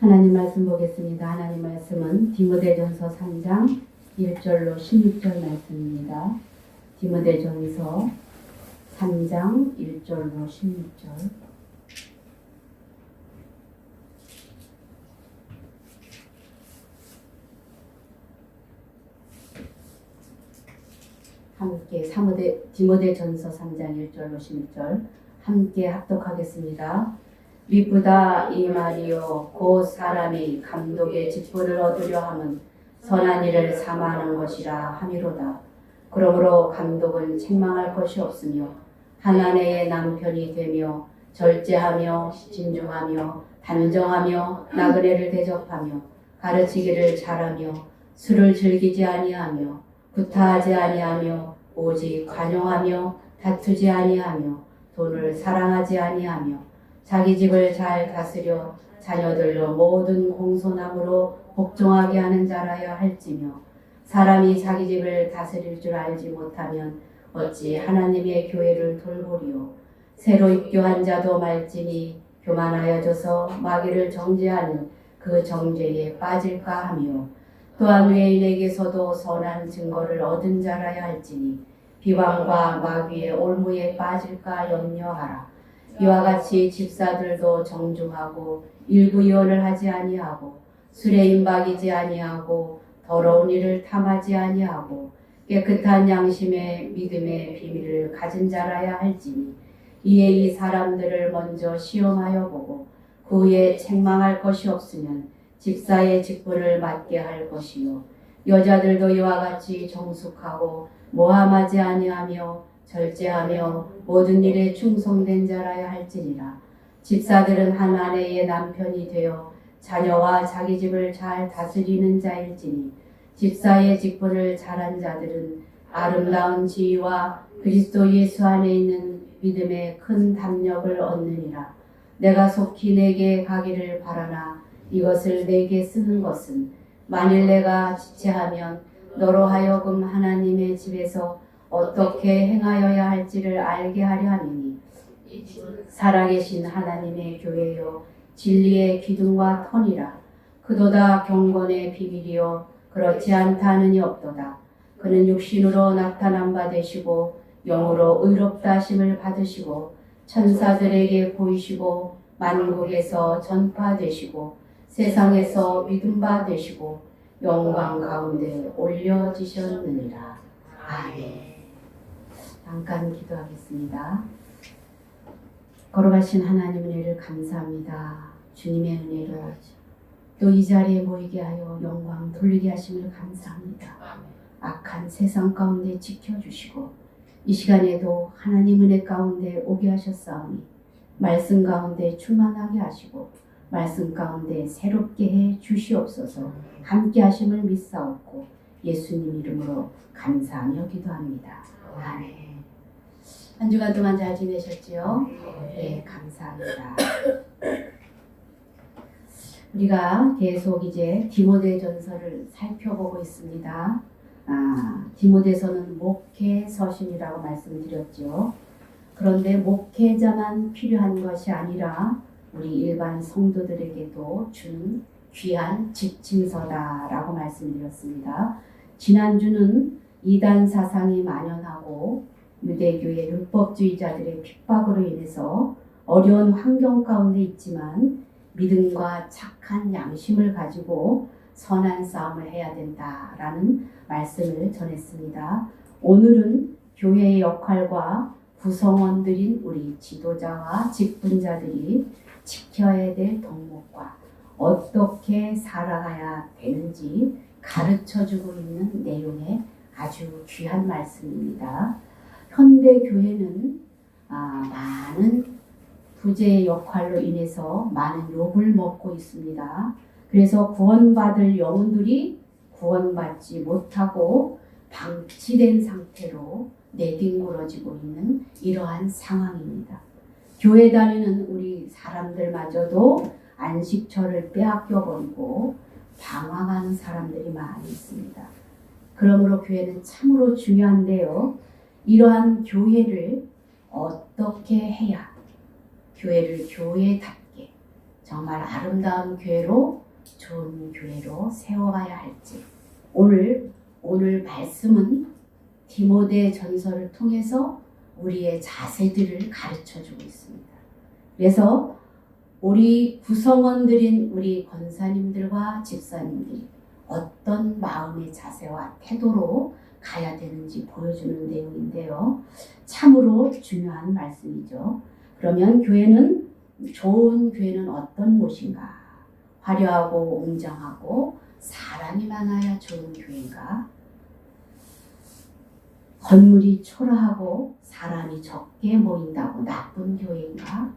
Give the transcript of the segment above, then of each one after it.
하나님 말씀 보겠습니다. 하나님 말씀은 디모데전서 3장 1절로 16절 말씀입니다. 디모데전서 3장 1절로 16절. 함께 디모데전서 3장 1절로 16절 함께 합독하겠습니다. 미쁘다 이 말이요 곧 사람이 감독의 직분을 얻으려 함은 선한 일을 삼아하는 것이라 함이로다. 그러므로 감독은 책망할 것이 없으며 한 아내의 남편이 되며 절제하며 진중하며 단정하며 나그네를 대접하며 가르치기를 잘하며 술을 즐기지 아니하며 구타하지 아니하며 오직 관용하며 다투지 아니하며 돈을 사랑하지 아니하며 자기 집을 잘 다스려 자녀들로 모든 공손함으로 복종하게 하는 자라야 할지며 사람이 자기 집을 다스릴 줄 알지 못하면 어찌 하나님의 교회를 돌보리요. 새로 입교한 자도 말지니 교만하여져서 마귀를 정죄하는 그 정죄에 빠질까 하며 또한 외인에게서도 선한 증거를 얻은 자라야 할지니 비방과 마귀의 올무에 빠질까 염려하라. 이와 같이 집사들도 정중하고 일구이원을 하지 아니하고 술에 임박이지 아니하고 더러운 일을 탐하지 아니하고 깨끗한 양심의 믿음의 비밀을 가진 자라야 할지니 이에 이 사람들을 먼저 시험하여 보고 그 후에 책망할 것이 없으면 집사의 직분을 맡게 할 것이요. 여자들도 이와 같이 정숙하고 모함하지 아니하며 절제하며 모든 일에 충성된 자라야 할지니라. 집사들은 한 아내의 남편이 되어 자녀와 자기 집을 잘 다스리는 자일지니 집사의 직분을 잘한 자들은 아름다운 지위와 그리스도 예수 안에 있는 믿음의 큰 담력을 얻느니라. 내가 속히 내게 가기를 바라나 이것을 내게 쓰는 것은 만일 내가 지체하면 너로 하여금 하나님의 집에서 어떻게 행하여야 할지를 알게 하려 하느니 살아계신 하나님의 교회요 진리의 기둥과 터니라. 그도다 경건의 비밀이요 그렇지 않다느니 없도다. 그는 육신으로 나타난 바 되시고 영으로 의롭다 하심을 받으시고 천사들에게 보이시고 만국에서 전파되시고 세상에서 믿음 바 되시고 영광 가운데 올려지셨느니라. 아멘. 잠깐 기도하겠습니다. 걸어가신 하나님 은혜를 감사합니다. 주님의 은혜로 또 이 자리에 모이게 하여 영광 돌리게 하심을 감사합니다. 악한 세상 가운데 지켜주시고 이 시간에도 하나님 은혜 가운데 오게 하셨사오니 말씀 가운데 충만하게 하시고 말씀 가운데 새롭게 해 주시옵소서. 함께 하심을 믿사옵고 예수님 이름으로 감사하며 기도합니다. 아멘. 한 주간 동안 잘 지내셨지요? 네, 감사합니다. 우리가 계속 이제 디모데전서를 살펴보고 있습니다. 디모데서는 목회 서신이라고 말씀드렸죠. 그런데 목회자만 필요한 것이 아니라 우리 일반 성도들에게도 주는 귀한 지침서다라고 말씀드렸습니다. 지난주는 이단 사상이 만연하고 유대교의 율법주의자들의 핍박으로 인해서 어려운 환경 가운데 있지만 믿음과 착한 양심을 가지고 선한 싸움을 해야 된다라는 말씀을 전했습니다. 오늘은 교회의 역할과 구성원들인 우리 지도자와 직분자들이 지켜야 될 덕목과 어떻게 살아가야 되는지 가르쳐주고 있는 내용의 아주 귀한 말씀입니다. 현대 교회는 많은 부재의 역할로 인해서 많은 욕을 먹고 있습니다. 그래서 구원받을 영혼들이 구원받지 못하고 방치된 상태로 내뒹굴어지고 있는 이러한 상황입니다. 교회 다니는 우리 사람들마저도 안식처를 빼앗겨버리고 방황하는 사람들이 많이 있습니다. 그러므로 교회는 참으로 중요한데요. 이러한 교회를 어떻게 해야 교회를 교회답게 정말 아름다운 교회로, 좋은 교회로 세워가야 할지, 오늘 말씀은 디모데 전서를 통해서 우리의 자세들을 가르쳐주고 있습니다. 그래서 우리 구성원들인 우리 권사님들과 집사님들이 어떤 마음의 자세와 태도로 가야 되는지 보여주는 내용인데요. 참으로 중요한 말씀이죠. 그러면 좋은 교회는 어떤 곳인가? 화려하고 웅장하고 사람이 많아야 좋은 교회인가? 건물이 초라하고 사람이 적게 모인다고 나쁜 교회인가?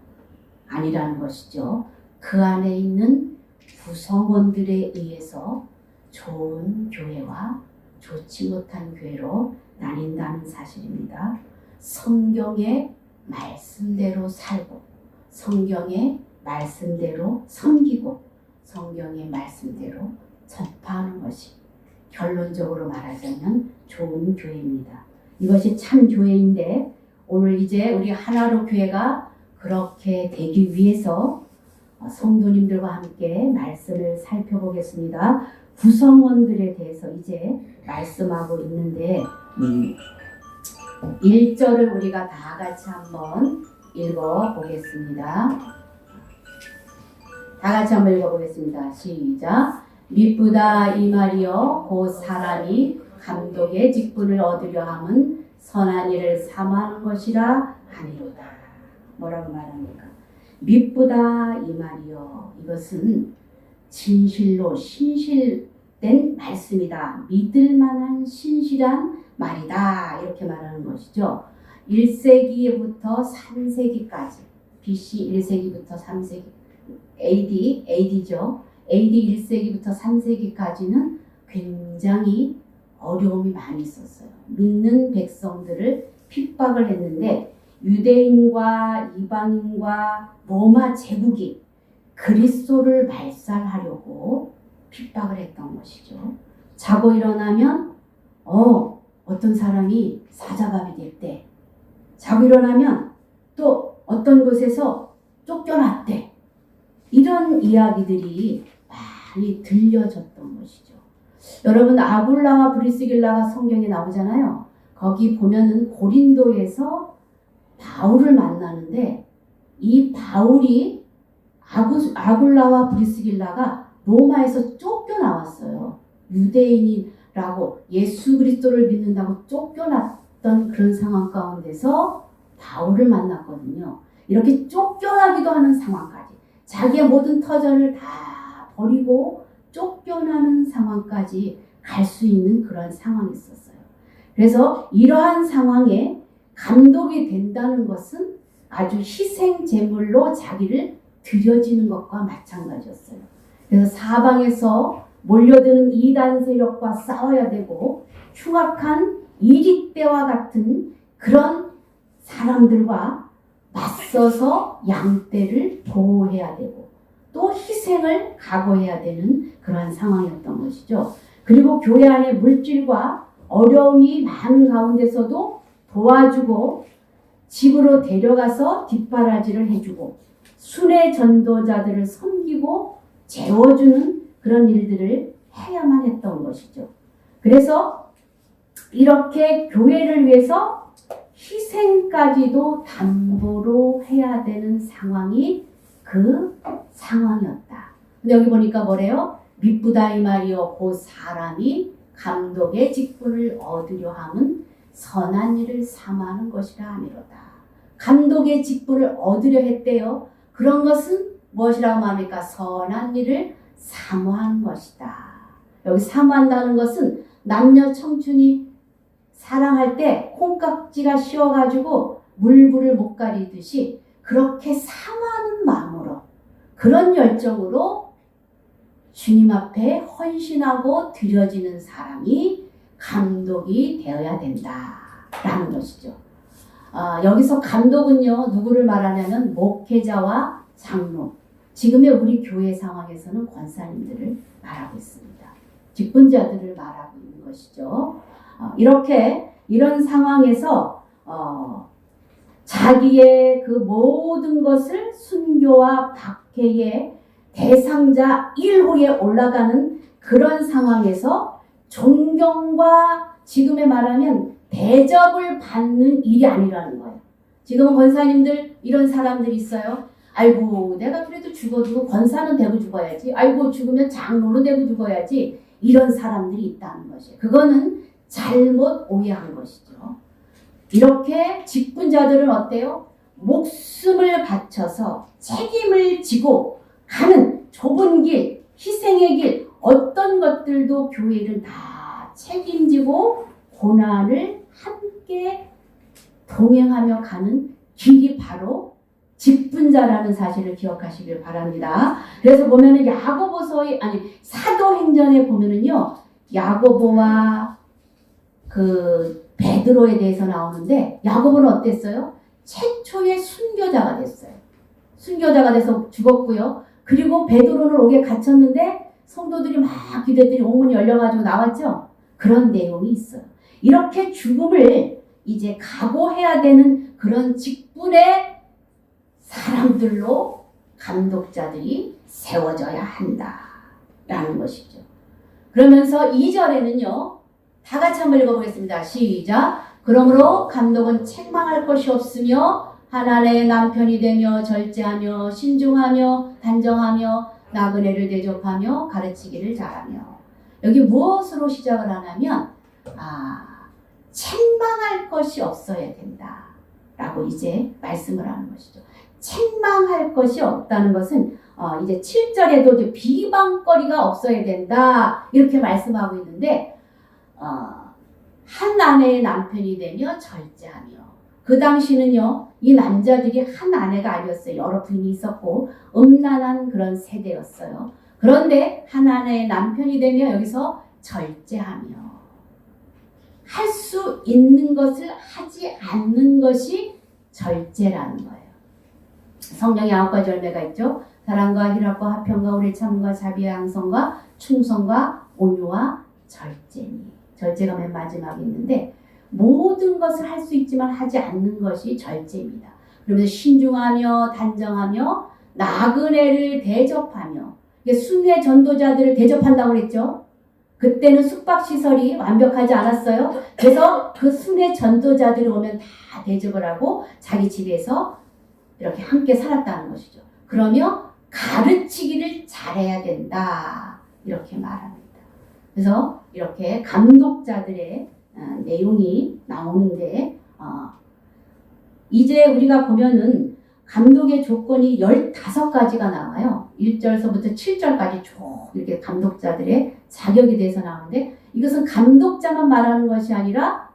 아니라는 것이죠. 그 안에 있는 구성원들에 의해서 좋은 교회와 좋지 못한 교회로 나뉜다는 사실입니다. 성경의 말씀대로 살고, 성경의 말씀대로 섬기고, 성경의 말씀대로 전파하는 것이 결론적으로 말하자면 좋은 교회입니다. 이것이 참 교회인데, 오늘 이제 우리 하나로 교회가 그렇게 되기 위해서 성도님들과 함께 말씀을 살펴보겠습니다. 구성원들에 대해서 이제 말씀하고 있는데 1절을 우리가 다 같이 한번 읽어보겠습니다. 다 같이 한번 읽어보겠습니다. 시작. 미쁘다 이 말이여 곧 사람이 감독의 직분을 얻으려 함은 선한 일을 삼하는 것이라 하니로다. 뭐라고 말합니까? 미쁘다 이 말이여, 이것은 진실로 신실된 말씀이다. 믿을 만한 신실한 말이다. 이렇게 말하는 것이죠. 1세기부터 3세기까지, BC 1세기부터 3세기, AD죠. AD 1세기부터 3세기까지는 굉장히 어려움이 많이 있었어요. 믿는 백성들을 핍박을 했는데 유대인과 이방인과 로마 제국이 그리스도를 말살하려고 핍박을 했던 것이죠. 자고 일어나면 어떤 사람이 사자갑이 됐대. 자고 일어나면 또 어떤 곳에서 쫓겨났대. 이런 이야기들이 많이 들려졌던 것이죠. 여러분, 아굴라와 브리스길라가 성경에 나오잖아요. 거기 보면은 고린도에서 바울을 만나는데 이 바울이 아굴라와 브리스길라가 로마에서 쫓겨나왔어요. 유대인이라고 예수 그리스도를 믿는다고 쫓겨났던 그런 상황 가운데서 바울을 만났거든요. 이렇게 쫓겨나기도 하는 상황까지, 자기의 모든 터전을 다 버리고 쫓겨나는 상황까지 갈 수 있는 그런 상황이 있었어요. 그래서 이러한 상황에 감독이 된다는 것은 아주 희생 제물로 자기를 드려지는 것과 마찬가지였어요. 그래서 사방에서 몰려드는 이단 세력과 싸워야 되고, 흉악한 이립대와 같은 그런 사람들과 맞서서 양떼를 보호해야 되고, 또 희생을 각오해야 되는 그러한 상황이었던 것이죠. 그리고 교회 안에 물질과 어려움이 많은 가운데서도 도와주고, 집으로 데려가서 뒷바라지를 해주고, 순회 전도자들을 섬기고 재워주는 그런 일들을 해야만 했던 것이죠. 그래서 이렇게 교회를 위해서 희생까지도 담보로 해야 되는 상황이 그 상황이었다. 근데 여기 보니까 뭐래요? 미쁘다 이 말이요 곧 사람이 감독의 직분을 얻으려 함은 선한 일을 삼하는 것이라 하미로다. 감독의 직분을 얻으려 했대요. 그런 것은 무엇이라고 말합니까? 선한 일을 사모하는 것이다. 여기 사모한다는 것은 남녀 청춘이 사랑할 때 콩깍지가 씌워가지고 물불을 못 가리듯이 그렇게 사모하는 마음으로, 그런 열정으로 주님 앞에 헌신하고 드려지는 사람이 감독이 되어야 된다라는 것이죠. 여기서 감독은요, 누구를 말하냐면 목회자와 장로, 지금의 우리 교회 상황에서는 권사님들을 말하고 있습니다. 직분자들을 말하고 있는 것이죠. 이런 상황에서 자기의 그 모든 것을 순교와 박해에 대상자 1호에 올라가는 그런 상황에서 존경과 지금의 말하면 대접을 받는 일이 아니라는 거예요. 지금은 권사님들 이런 사람들이 있어요. 아이고 내가 그래도 죽어도 권사는 되고 죽어야지. 아이고 죽으면 장로는 되고 죽어야지. 이런 사람들이 있다는 것이에요. 그거는 잘못 오해한 것이죠. 이렇게 직분자들은 어때요? 목숨을 바쳐서 책임을 지고 가는 좁은 길, 희생의 길, 어떤 것들도 교회는 다 책임지고 고난을 함께 동행하며 가는 길이 바로 직분자라는 사실을 기억하시길 바랍니다. 그래서 보면은 사도행전에 보면은요, 야고보와 그 베드로에 대해서 나오는데, 야고보는 어땠어요? 최초의 순교자가 됐어요. 순교자가 돼서 죽었고요. 그리고 베드로는 옥에 갇혔는데 성도들이 막 기도했더니 옥문이 열려가지고 나왔죠. 그런 내용이 있어요. 이렇게 죽음을 이제 각오해야 되는 그런 직분의 사람들로 감독자들이 세워져야 한다라는 것이죠. 그러면서 2절에는요. 다 같이 한번 읽어보겠습니다. 시작. 그러므로 감독은 책망할 것이 없으며 하나님의 남편이 되며 절제하며 신중하며 단정하며 나그네를 대접하며 가르치기를 잘하며. 여기 무엇으로 시작을 하냐면 책망할 것이 없어야 된다 라고 이제 말씀을 하는 것이죠. 책망할 것이 없다는 것은 이제 7절에도 이제 비방거리가 없어야 된다 이렇게 말씀하고 있는데 한 아내의 남편이 되며 절제하며. 그 당시는요, 이 남자들이 한 아내가 아니었어요. 여러 부인이 있었고 음란한 그런 세대였어요. 그런데 한 아내의 남편이 되며 여기서 절제하며, 할 수 있는 것을 하지 않는 것이 절제라는 거예요. 성령의 9가지 열매가 있죠. 사랑과 희락과 화평과 오래 참음과 자비와 양성과 충성과 온유와 절제니. 절제가 맨 마지막에 있는데 모든 것을 할 수 있지만 하지 않는 것이 절제입니다. 그러면서 신중하며 단정하며 나그네를 대접하며. 순회 전도자들을 대접한다고 그랬죠. 그때는 숙박시설이 완벽하지 않았어요. 그래서 그 순회 전도자들이 오면 다 대접을 하고 자기 집에서 이렇게 함께 살았다는 것이죠. 그러며 가르치기를 잘해야 된다 이렇게 말합니다. 그래서 이렇게 감독자들의 내용이 나오는데 이제 우리가 보면은 감독의 조건이 15가지가 나와요. 1절서부터 7절까지 쭉 이렇게 감독자들의 자격에 대해서 나오는데, 이것은 감독자만 말하는 것이 아니라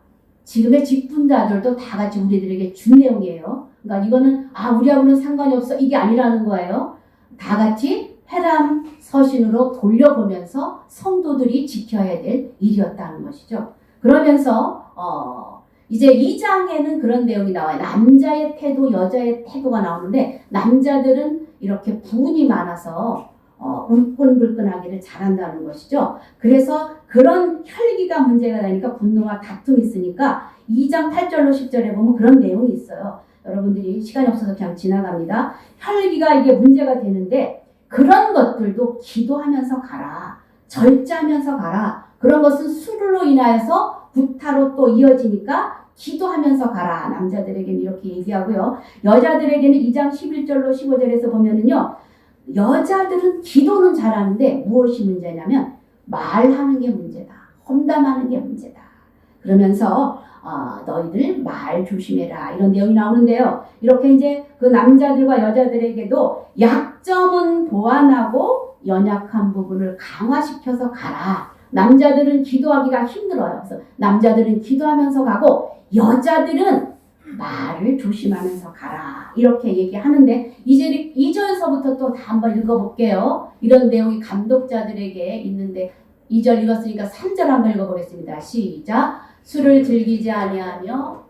지금의 직분자들도 다 같이 우리들에게 준 내용이에요. 그러니까 이거는 우리하고는 상관이 없어 이게 아니라는 거예요. 다 같이 회람 서신으로 돌려보면서 성도들이 지켜야 될 일이었다는 것이죠. 그러면서 이제 2장에는 그런 내용이 나와요. 남자의 태도, 여자의 태도가 나오는데, 남자들은 이렇게 부은이 많아서 울끈불끈하기를 잘한다는 것이죠. 그래서 그런 혈기가 문제가 되니까 분노와 다툼이 있으니까 2장 8절로 10절에 보면 그런 내용이 있어요. 여러분들이 시간이 없어서 그냥 지나갑니다. 혈기가 이게 문제가 되는데 그런 것들도 기도하면서 가라. 절제하면서 가라. 그런 것은 술로 인하여서 구타로 또 이어지니까 기도하면서 가라. 남자들에게는 이렇게 얘기하고요. 여자들에게는 2장 11절로 15절에서 보면은요. 여자들은 기도는 잘하는데 무엇이 문제냐면 말하는 게 문제다. 험담하는 게 문제다. 그러면서 너희들 말 조심해라 이런 내용이 나오는데요. 이렇게 이제 그 남자들과 여자들에게도 약점은 보완하고 연약한 부분을 강화시켜서 가라. 남자들은 기도하기가 힘들어요. 그래서 남자들은 기도하면서 가고 여자들은 말을 조심하면서 가라. 이렇게 얘기하는데 이제 2절서부터 또 다 한번 읽어볼게요. 이런 내용이 감독자들에게 있는데 2절 읽었으니까 3절 한번 읽어보겠습니다. 시작. 술을 즐기지 아니하며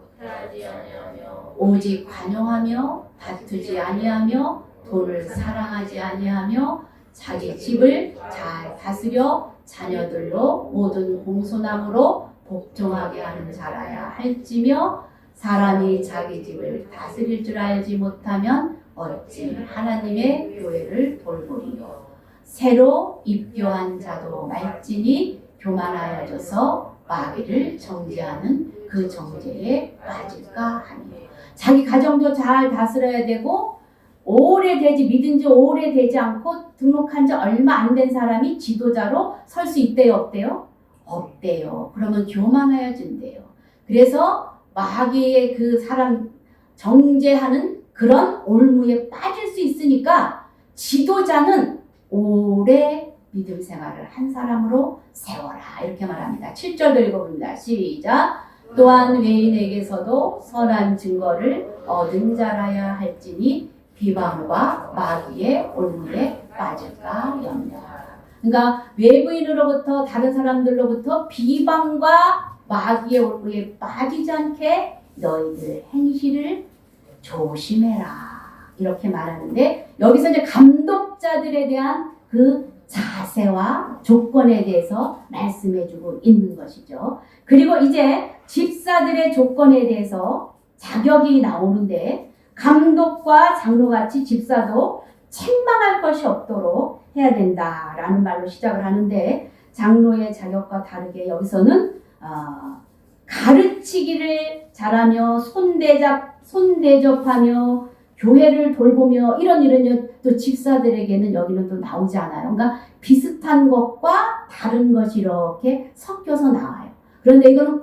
오직 관용하며 다투지 아니하며 돈을 사랑하지 아니하며 자기 집을 잘 다스려 자녀들로 모든 공손함으로 복종하게 하는 자라야 할지며 사람이 자기 집을 다스릴 줄 알지 못하면 어찌 하나님의 교회를 돌보리요. 새로 입교한 자도 말지니 교만하여져서 마귀를 정죄하는 그 정죄에 빠질까 하며. 자기 가정도 잘 다스려야 되고, 믿은 지 오래되지 않고 등록한 지 얼마 안 된 사람이 지도자로 설 수 있대요, 없대요? 없대요. 그러면 교만하여진대요. 그래서 마귀의 그 사람 정죄하는 그런 올무에 빠질 수 있으니까 지도자는 오래 믿음 생활을 한 사람으로 세워라. 이렇게 말합니다. 7절도 읽어봅니다. 시작. 또한 외인에게서도 선한 증거를 얻은 자라야 할지니 비방과 마귀의 올무에 빠질까 염려하라. 그러니까 외부인으로부터 다른 사람들로부터 비방과 마귀의 올무에 빠지지 않게 너희들 행실을 조심해라. 이렇게 말하는데 여기서 이제 감독자들에 대한 그 자세와 조건에 대해서 말씀해주고 있는 것이죠. 그리고 이제 집사들의 조건에 대해서 자격이 나오는데 감독과 장로같이 집사도 책망할 것이 없도록 해야 된다라는 말로 시작을 하는데 장로의 자격과 다르게 여기서는 가르치기를 잘하며 손대접하며 교회를 돌보며 이런 또 집사들에게는 여기는 또 나오지 않아요. 그러니까 비슷한 것과 다른 것이 이렇게 섞여서 나와요. 그런데 이거는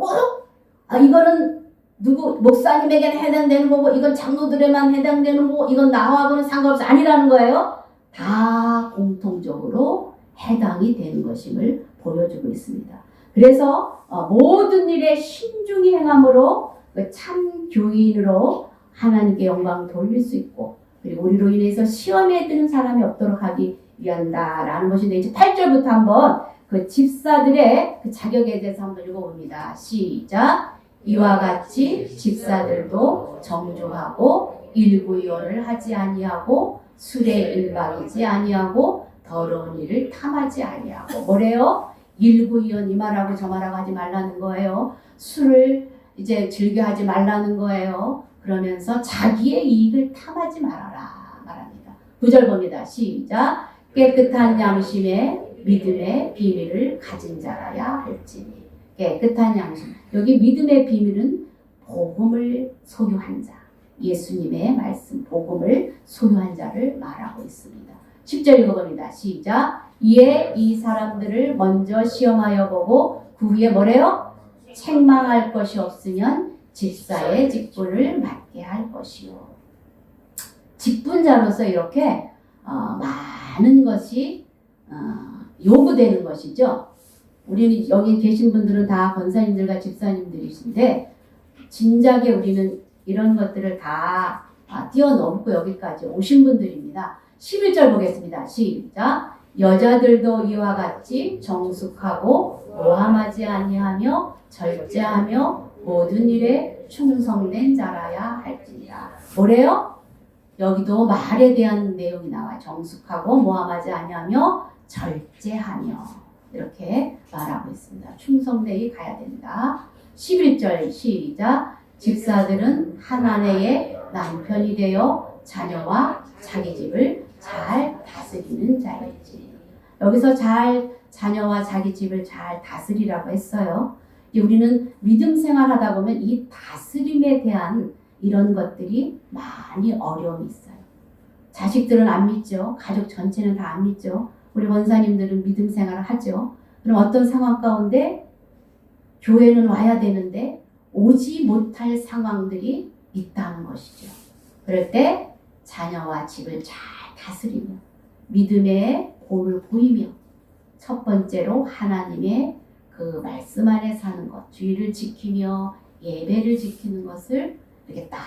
이거는 누구 목사님에게는 해당되는 거고 이건 장로들에만 해당되는 거고 이건 나하고는 상관없이 아니라는 거예요. 다 공통적으로 해당이 되는 것임을 보여주고 있습니다. 그래서 모든 일에 신중히 행함으로 참 교인으로 하나님께 영광 돌릴 수 있고 그리고 우리로 인해서 시험에 드는 사람이 없도록 하기 위한다라는 것인데 이제 8절부터 한번 그 집사들의 그 자격에 대해서 한번 읽어봅니다. 시작. 이와 같이 집사들도 정조하고 일구이원을 하지 아니하고 술에 일박이지 아니하고 더러운 일을 탐하지 아니하고 뭐래요? 일구이원 이 말하고 저 말하고 하지 말라는 거예요. 술을 이제 즐겨하지 말라는 거예요. 그러면서 자기의 이익을 탐하지 말아라 말합니다. 9절 봅니다. 시작. 깨끗한 양심에 믿음의 비밀을 가진 자라야 할지니. 깨끗한 양심. 여기 믿음의 비밀은 복음을 소유한 자. 예수님의 말씀 복음을 소유한 자를 말하고 있습니다. 10절 읽어봅니다. 시작. 이에 이 사람들을 먼저 시험하여 보고 그 후에 뭐래요? 책망할 것이 없으면 집사의 직분을 맡게 할 것이요. 직분자로서 이렇게 많은 것이 요구되는 것이죠. 우리는 여기 계신 분들은 다 권사님들과 집사님들이신데 진작에 우리는 이런 것들을 다 뛰어넘고 여기까지 오신 분들입니다. 11절 보겠습니다. 시작. 여자들도 이와 같이 정숙하고 모함하지 아니하며 절제하며 모든 일에 충성된 자라야 할지니라. 뭐래요? 여기도 말에 대한 내용이 나와요. 정숙하고 모함하지 아니하며 절제하며 이렇게 말하고 있습니다. 충성되이 가야 된다. 11절 시작. 집사들은 한 아내의 남편이 되어 자녀와 자기 집을 잘 다스리는 자일지. 여기서 자녀와 자기 집을 잘 다스리라고 했어요. 우리는 믿음 생활하다 보면 이 다스림에 대한 이런 것들이 많이 어려움이 있어요. 자식들은 안 믿죠. 가족 전체는 다 안 믿죠. 우리 원사님들은 믿음 생활을 하죠. 그럼 어떤 상황 가운데 교회는 와야 되는데 오지 못할 상황들이 있다는 것이죠. 그럴 때 자녀와 집을 잘 다스리며 믿음의 본을 보이며 첫 번째로 하나님의 그 말씀 안에 사는 것, 주의를 지키며 예배를 지키는 것을 이렇게 딱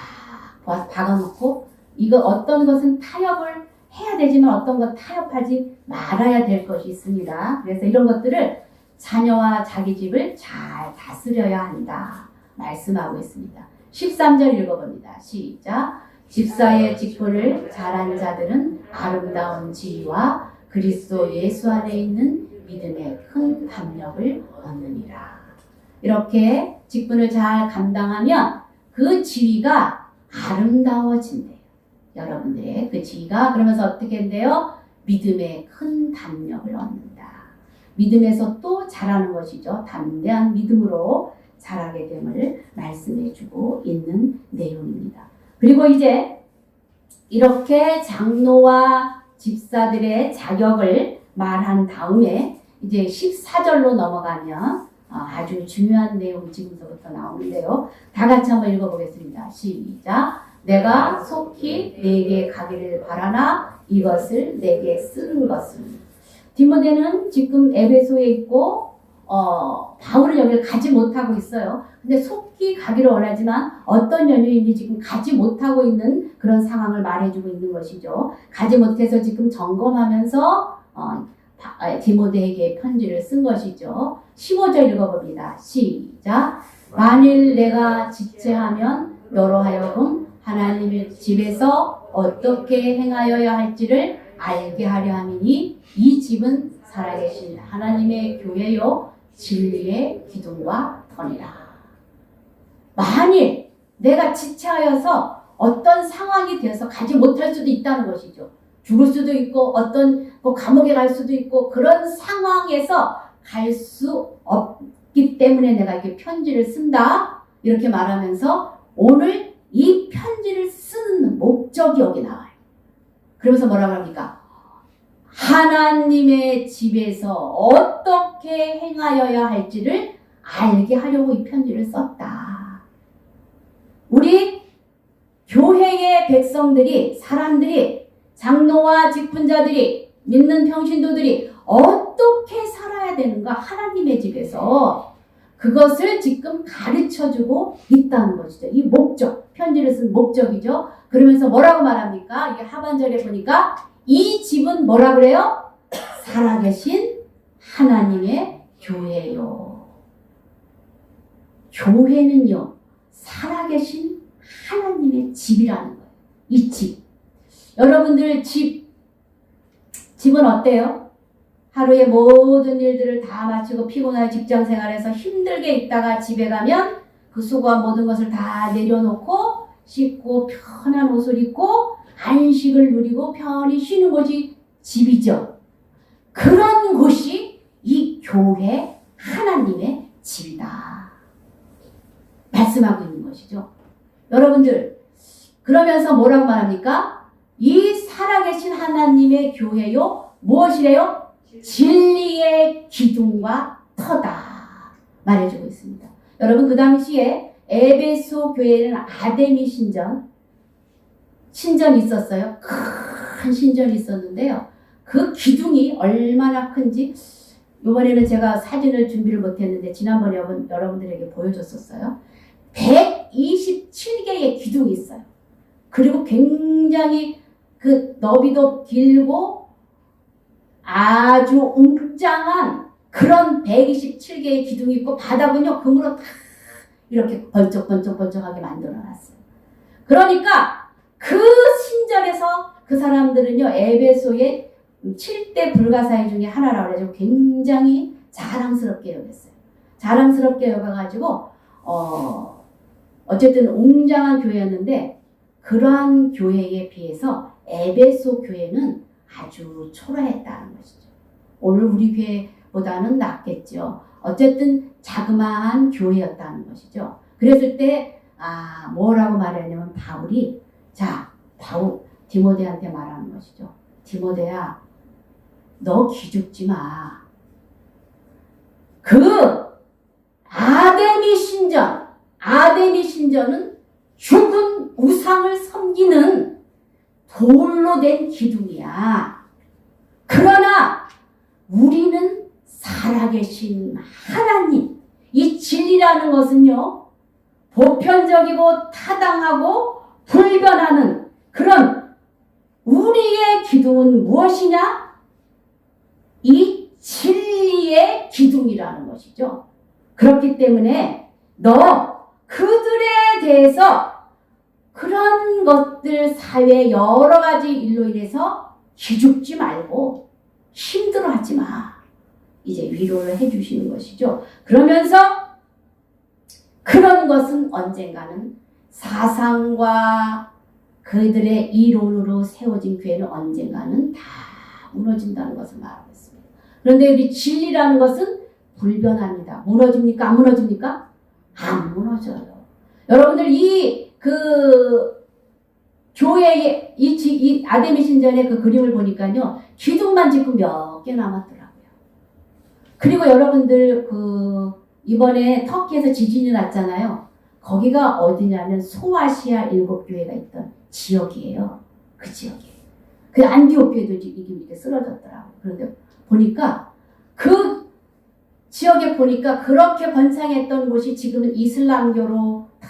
박아놓고 이거 어떤 것은 타협을 해야 되지만 어떤 것 타협하지 말아야 될 것이 있습니다. 그래서 이런 것들을 자녀와 자기 집을 잘 다스려야 한다 말씀하고 있습니다. 13절 읽어봅니다. 시작. 집사의 직분을 잘한 자들은 아름다운 지위와 그리스도 예수 안에 있는 믿음의 큰 담력을 얻느니라. 이렇게 직분을 잘 감당하면 그 지위가 아름다워진대요. 여러분들의 그 지위가 그러면서 어떻게 한대요? 믿음의 큰 담력을 얻는다. 믿음에서 또 자라는 것이죠. 담대한 믿음으로 자라게 됨을 말씀해주고 있는 내용입니다. 그리고 이제 이렇게 장로와 집사들의 자격을 말한 다음에 이제 14절로 넘어가면 아주 중요한 내용이 지금서부터 나오는데요. 다 같이 한번 읽어보겠습니다. 시작. 내가 속히 내게 가기를 바라나 이것을 내게 쓰는 것은. 디모데는 지금 에베소에 있고 바울은 여기를 가지 못하고 있어요. 근데 속히 가기를 원하지만 어떤 연유인지 지금 가지 못하고 있는 그런 상황을 말해주고 있는 것이죠. 가지 못해서 지금 점검하면서 디모데에게 편지를 쓴 것이죠. 15절 읽어봅니다. 시작. 만일 내가 지체하면 너로 하여금 하나님의 집에서 어떻게 행하여야 할지를 알게 하려 함이니 이 집은 살아계신 하나님의 교회요 진리의 기둥과 터니라. 만일 내가 지체하여서 어떤 상황이 되어서 가지 못할 수도 있다는 것이죠. 죽을 수도 있고 어떤 감옥에 갈 수도 있고 그런 상황에서 갈 수 없기 때문에 내가 이렇게 편지를 쓴다. 이렇게 말하면서 오늘 이 편지를 쓰는 목적이 여기 나와요. 그러면서 뭐라고 합니까? 하나님의 집에서 어떻게 행하여야 할지를 알게 하려고 이 편지를 썼다. 우리 교회의 백성들이, 사람들이, 장로와 직분자들이, 믿는 평신도들이 어떻게 살아야 되는가 하나님의 집에서 그것을 지금 가르쳐주고 있다는 것이죠. 이 목적, 편지를 쓴 목적이죠. 그러면서 뭐라고 말합니까? 이게 하반절에 보니까 이 집은 뭐라 그래요? 살아계신 하나님의 교회요. 교회는요, 살아계신 하나님의 집이라는 거예요. 이 집. 여러분들 집은 어때요? 하루에 모든 일들을 다 마치고 피곤한 직장 생활에서 힘들게 있다가 집에 가면 그 수고한 모든 것을 다 내려놓고 씻고 편한 옷을 입고 안식을 누리고 편히 쉬는 곳이 집이죠. 그런 곳이 이 교회 하나님의 집이다. 말씀하고 있는 것이죠. 여러분들 그러면서 뭐라고 말합니까? 이 살아계신 하나님의 교회요 무엇이래요? 진리의 기둥과 터다 말해주고 있습니다. 여러분 그 당시에 에베소 교회에는 아데미 신전이 있었어요. 큰 신전이 있었는데요. 그 기둥이 얼마나 큰지 이번에는 제가 사진을 준비를 못했는데 지난번에 여러분들에게 보여줬었어요. 127개의 기둥이 있어요. 그리고 굉장히 그 너비도 길고 아주 웅장한 그런 127개의 기둥이 있고 바닥은요 금으로 다 이렇게 번쩍번쩍하게 만들어놨어요. 그러니까 그 신전에서 그 사람들은요 에베소의 7대 불가사의 중에 하나라고 해가지고 굉장히 자랑스럽게 여겼어요. 자랑스럽게 여겨가지고 어쨌든 웅장한 교회였는데 그러한 교회에 비해서 에베소 교회는 아주 초라했다는 것이죠. 오늘 우리 교회보다는 낫겠죠. 어쨌든 자그마한 교회였다는 것이죠. 그랬을 때 뭐라고 말했냐면 바울이 디모데한테 말하는 것이죠. 디모데야, 너 기죽지 마. 그 아데미 신전은 죽은 우상을 섬기는 돌로 된 기둥이야. 그러나 우리는 살아계신 하나님, 이 진리라는 것은요, 보편적이고 타당하고 불변하는 그런 우리의 기둥은 무엇이냐? 이 진리의 기둥이라는 것이죠. 그렇기 때문에 너 그들에 대해서 그런 것들 사회의 여러 가지 일로 인해서 기죽지 말고 힘들어하지 마. 이제 위로를 해주시는 것이죠. 그러면서 그런 것은 언젠가는 사상과 그들의 이론으로 세워진 교회는 언젠가는 다 무너진다는 것을 말하고 있습니다. 그런데 우리 진리라는 것은 불변합니다. 무너집니까? 안 무너집니까? 안 무너져요. 여러분들 교회의 이 아데미 신전의 그 그림을 보니까요, 기둥만 지금 몇 개 남았더라고요. 그리고 여러분들 이번에 터키에서 지진이 났잖아요. 거기가 어디냐면 소아시아 7교회가 있던 지역이에요. 그 지역이에요. 그 안디옥 교회도 이게 쓰러졌더라고요. 그런데 보니까 그 지역에 보니까 그렇게 번창했던 곳이 지금은 이슬람교로 다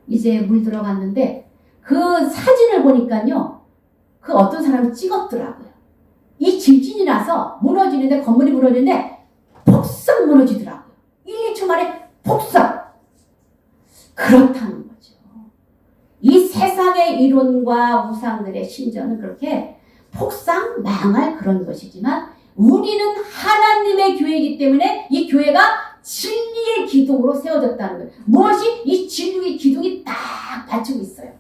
이제 물들어갔는데 그 사진을 보니까요, 그 어떤 사람이 찍었더라고요. 이 지진이 나서 무너지는데, 건물이 무너지는데 폭삭 무너지더라고요. 1, 2초 만에 폭삭. 그렇다는 거죠. 이 세상의 이론과 우상들의 신전은 그렇게 폭삭 망할 그런 것이지만, 우리는 하나님의 교회이기 때문에 이 교회가 진리의 기둥으로 세워졌다는 거예요. 무엇이? 이 진리의 기둥이 딱 받치고 있어요.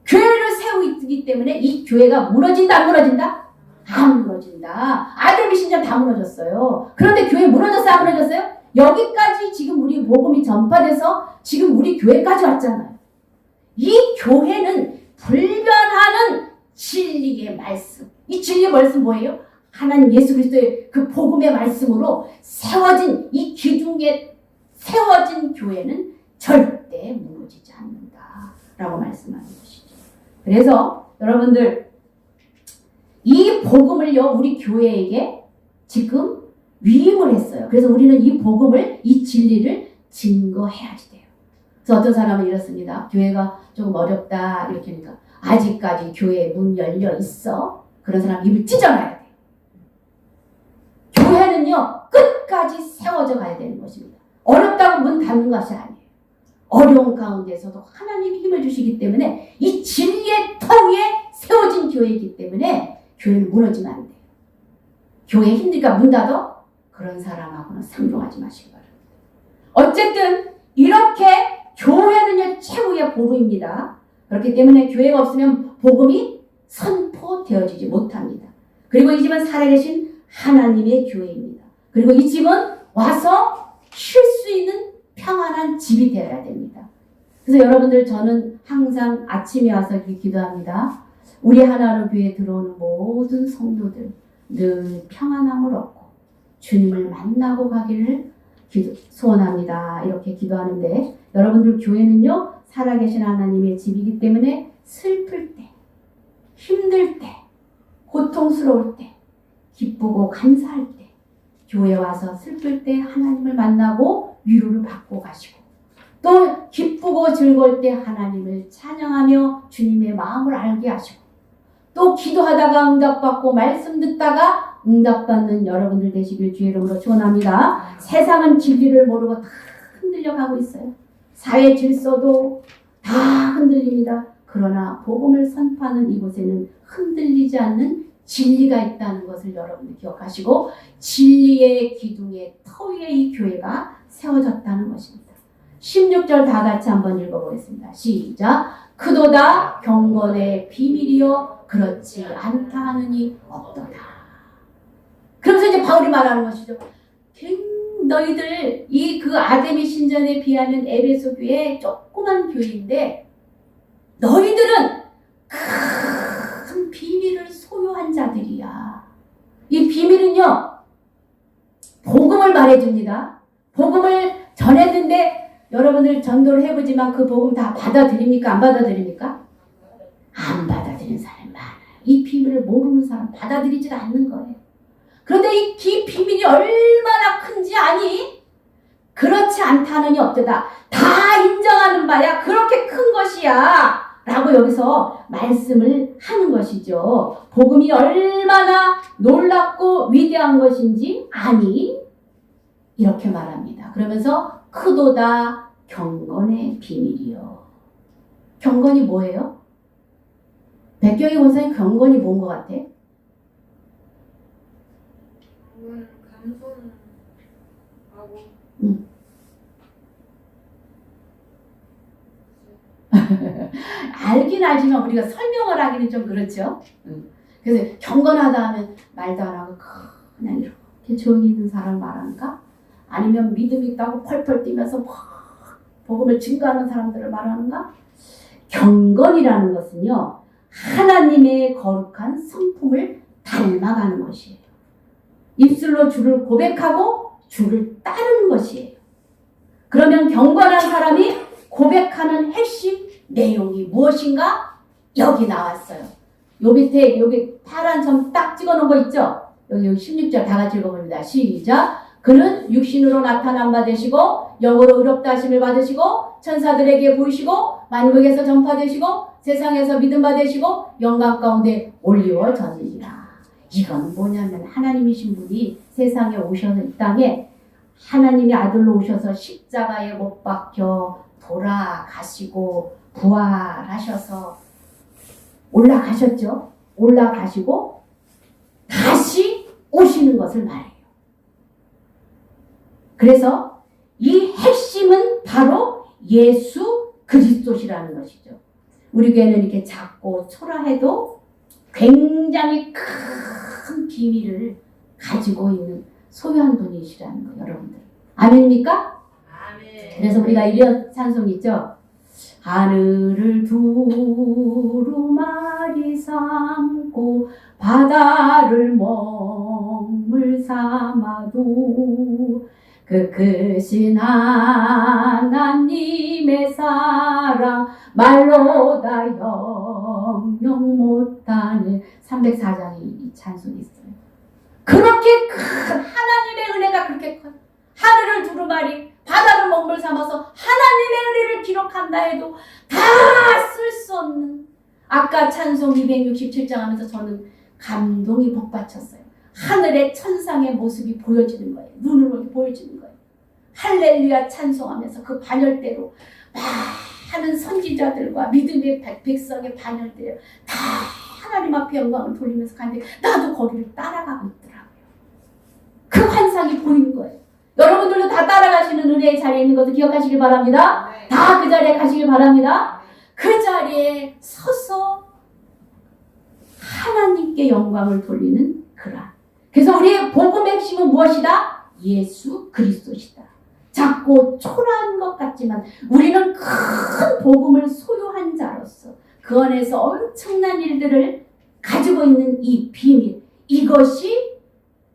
교회를 세우고 있기 때문에 이 교회가 무너진다, 안 무너진다? 안 무너진다. 아데미 신전 다 무너졌어요. 그런데 교회 무너졌어요, 안 무너졌어요? 여기까지 지금 우리 복음이 전파돼서 지금 우리 교회까지 왔잖아요. 이 교회는 불변하는 진리의 말씀. 이 진리의 말씀 뭐예요? 하나님 예수 그리스도의 그 복음의 말씀으로 세워진 이 기둥에 세워진 교회는 절대 무너지지 않는다라고 말씀하는 것이죠. 그래서 여러분들, 이 복음을요, 우리 교회에게 지금 위임을 했어요. 그래서 우리는 이 복음을, 이 진리를 증거해야지 돼요. 그래서 어떤 사람은 이렇습니다. 교회가 조금 어렵다 이렇게 하니까, 아직까지 교회 문 열려 있어? 그런 사람 입을 찢어놔야 돼요. 교회는요, 끝까지 세워져 가야 되는 것입니다. 어렵다고 문 닫는 것이 아니에요. 어려운 가운데서도 하나님이 힘을 주시기 때문에 이 진리의 터 위에 세워진 교회이기 때문에 교회는 무너지면 안 돼요. 교회 힘드니까 문 닫아? 그런 사람하고는 상종하지 마시기 바랍니다. 어쨌든 이렇게 교회는요, 최후의 보루입니다. 그렇기 때문에 교회가 없으면 복음이 선포되어지지 못합니다. 그리고 이 집은 살아계신 하나님의 교회입니다. 그리고 이 집은 와서 쉴 수 있는 평안한 집이 되어야 됩니다. 그래서 여러분들, 저는 항상 아침에 와서 기도합니다. 우리 하나로 교회에 들어오는 모든 성도들 늘 평안함을 얻고 주님을 만나고 가기를 소원합니다. 이렇게 기도하는데, 여러분들 교회는요, 살아계신 하나님의 집이기 때문에 슬플 때, 힘들 때, 고통스러울 때, 기쁘고 감사할 때, 교회 와서 슬플 때 하나님을 만나고 위로를 받고 가시고, 또 기쁘고 즐거울 때 하나님을 찬양하며 주님의 마음을 알게 하시고, 또 기도하다가 응답받고 말씀 듣다가 응답받는 여러분들 되시길 주의 이름으로 축원합니다. 세상은 진리를 모르고 다 흔들려 가고 있어요. 사회 질서도 다 흔들립니다. 그러나 복음을 선포하는 이곳에는 흔들리지 않는 진리가 있다는 것을 여러분들 기억하시고, 진리의 기둥의 터 위에 이 교회가 세워졌다는 것입니다. 16절 다 같이 한번 읽어보겠습니다. 시작. 크도다 경건의 비밀이요 그렇지 않다 하느니 없도다. 그러면서 이제 바울이 말하는 것이죠. 너희들 그 아데미 신전에 비하면 에베소 교회 조그만 교회인데, 너희들은 큰 비밀을 소유한 자들이야. 이 비밀은요, 복음을 말해줍니다. 복음을 전했는데, 여러분들 전도를 해보지만 그 복음 다 받아들입니까? 안 받아들입니까? 안 받아들이는 사람이 많아요. 이 비밀을 모르는 사람 받아들이지가 않는 거예요. 그런데 이 비밀이 얼마나 큰지 아니? 그렇지 않다느니 없도다. 다 인정하는 바야. 그렇게 큰 것이야. 라고 여기서 말씀을 하는 것이죠. 복음이 얼마나 놀랍고 위대한 것인지 아니? 이렇게 말합니다. 그러면서 크도다 경건의 비밀이요. 경건이 뭐예요? 백경희 원사님, 경건이 뭔 것 같아? 감손하고 알긴 알긴 알지만 우리가 설명을 하기는 좀 그렇죠. 그래서 경건하다 하면 말도 안 하고 그냥 이렇게 조용히 있는 사람을 말하는가? 아니면 믿음이 있다고 펄펄 뛰면서 막 복음을 증거하는 사람들을 말하는가? 경건이라는 것은요, 하나님의 거룩한 성품을 닮아가는 것이에요. 입술로 주를 고백하고 주를 따르는 것이에요. 그러면 경건한 사람이 고백하는 핵심 내용이 무엇인가? 여기 나왔어요. 요 밑에 여기 파란 점 딱 찍어놓은 거 있죠? 여기 16절 다 같이 읽어봅니다. 시작. 그는 육신으로 나타난 바 되시고 영으로 의롭다 하심을 받으시고 천사들에게 보이시고 만국에서 전파되시고 세상에서 믿음 받으시고 영광 가운데 올리워졌느니라. 이건 뭐냐면 하나님이신 분이 세상에 오셔서 이 땅에 하나님의 아들로 오셔서 십자가에 못 박혀 돌아가시고 부활하셔서 올라가셨죠. 올라가시고 다시 오시는 것을 말해요. 그래서 이 핵심은 바로 예수 그리스도시라는 것이죠. 우리 교회는 이렇게 작고 초라해도 굉장히 큰 비밀을 가지고 있는 소유한 분이시라는 거, 여러분들. 아멘입니까? 아멘. 그래서 우리가 이런 찬송 있죠. 하늘을 두루마리 삼고 바다를 먹물 삼아도 그 크신 하나님의 사랑 말로 다 영영 못하는 304장에 이 찬송이 있어요. 그렇게 큰 하나님의 은혜가 그렇게 커요. 하늘을 두루마리 바다를 먹물 삼아서 하나님의 은혜를 기록한다 해도 다 쓸 수 없는, 아까 찬송 267장 하면서 저는 감동이 복받쳤어요. 하늘의 천상의 모습이 보여지는 거예요. 눈으로 보여지는 거예요. 할렐루야 찬송하면서 그 반열대로 많은 선지자들과 믿음의 백성의 반열대로 다 하나님 앞에 영광을 돌리면서 가는데 나도 거기를 따라가고 있더라고요. 그 환상이 보이는 거예요. 여러분들도 다 따라가시는 은혜의 자리에 있는 것을 기억하시길 바랍니다. 다 그 자리에 가시길 바랍니다. 그 자리에 서서 하나님께 영광을 돌리는 그라. 그래서 우리의 복음의 핵심은 무엇이다? 예수 그리스도시다. 작고 초라한 것 같지만 우리는 큰 복음을 소유한 자로서 그 안에서 엄청난 일들을 가지고 있는 이 비밀, 이것이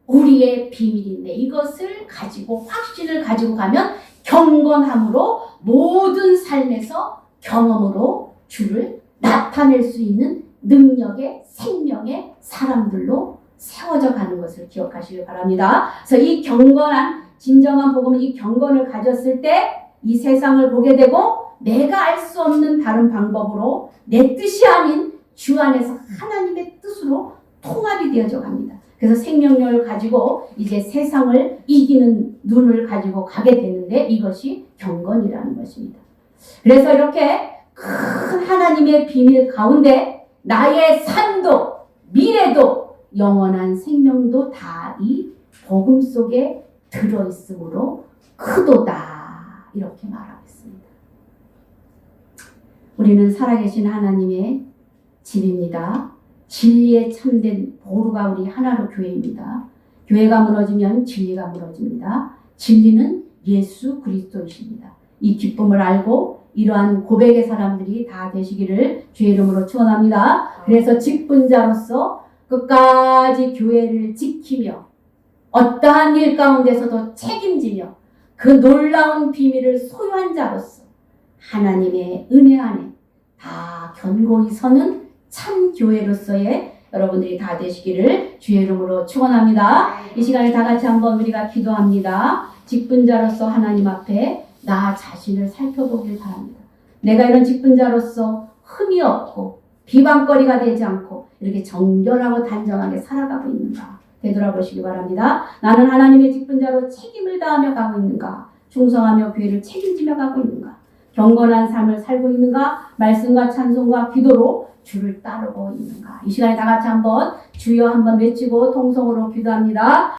우리의 비밀인데 이것을 가지고 확신을 가지고 가면 경건함으로 모든 삶에서 경험으로 주를 나타낼 수 있는 능력의 생명의 사람들로 세워져 가는 것을 기억하시길 바랍니다. 그래서 이 경건한 진정한 복음은 이 경건을 가졌을 때 이 세상을 보게 되고 내가 알 수 없는 다른 방법으로 내 뜻이 아닌 주 안에서 하나님의 뜻으로 통합이 되어져 갑니다. 그래서 생명력을 가지고 이제 세상을 이기는 눈을 가지고 가게 되는데 이것이 경건이라는 것입니다. 그래서 이렇게 큰 하나님의 비밀 가운데 나의 삶도 미래도 영원한 생명도 다 이 복음 속에 들어있으므로 크도다 이렇게 말하고 있습니다. 우리는 살아계신 하나님의 집입니다. 진리에 참된 보루가 우리 하나로 교회입니다. 교회가 무너지면 진리가 무너집니다. 진리는 예수 그리스도이십니다. 이 기쁨을 알고 이러한 고백의 사람들이 다 되시기를 주의 이름으로 축원합니다. 그래서 직분자로서 끝까지 교회를 지키며 어떠한 일 가운데서도 책임지며 그 놀라운 비밀을 소유한 자로서 하나님의 은혜 안에 다 견고히 서는 참 교회로서의 여러분들이 다 되시기를 주의 이름으로 축원합니다. 이 시간에 다 같이 한번 우리가 기도합니다. 직분자로서 하나님 앞에 나 자신을 살펴보길 바랍니다. 내가 이런 직분자로서 흠이 없고 비방거리가 되지 않고 이렇게 정결하고 단정하게 살아가고 있는가 되돌아보시기 바랍니다. 나는 하나님의 직분자로 책임을 다하며 가고 있는가? 충성하며 교회를 책임지며 가고 있는가? 경건한 삶을 살고 있는가? 말씀과 찬송과 기도로 주를 따르고 있는가? 이 시간에 다 같이 한번 주여 한번 외치고 통성으로 기도합니다.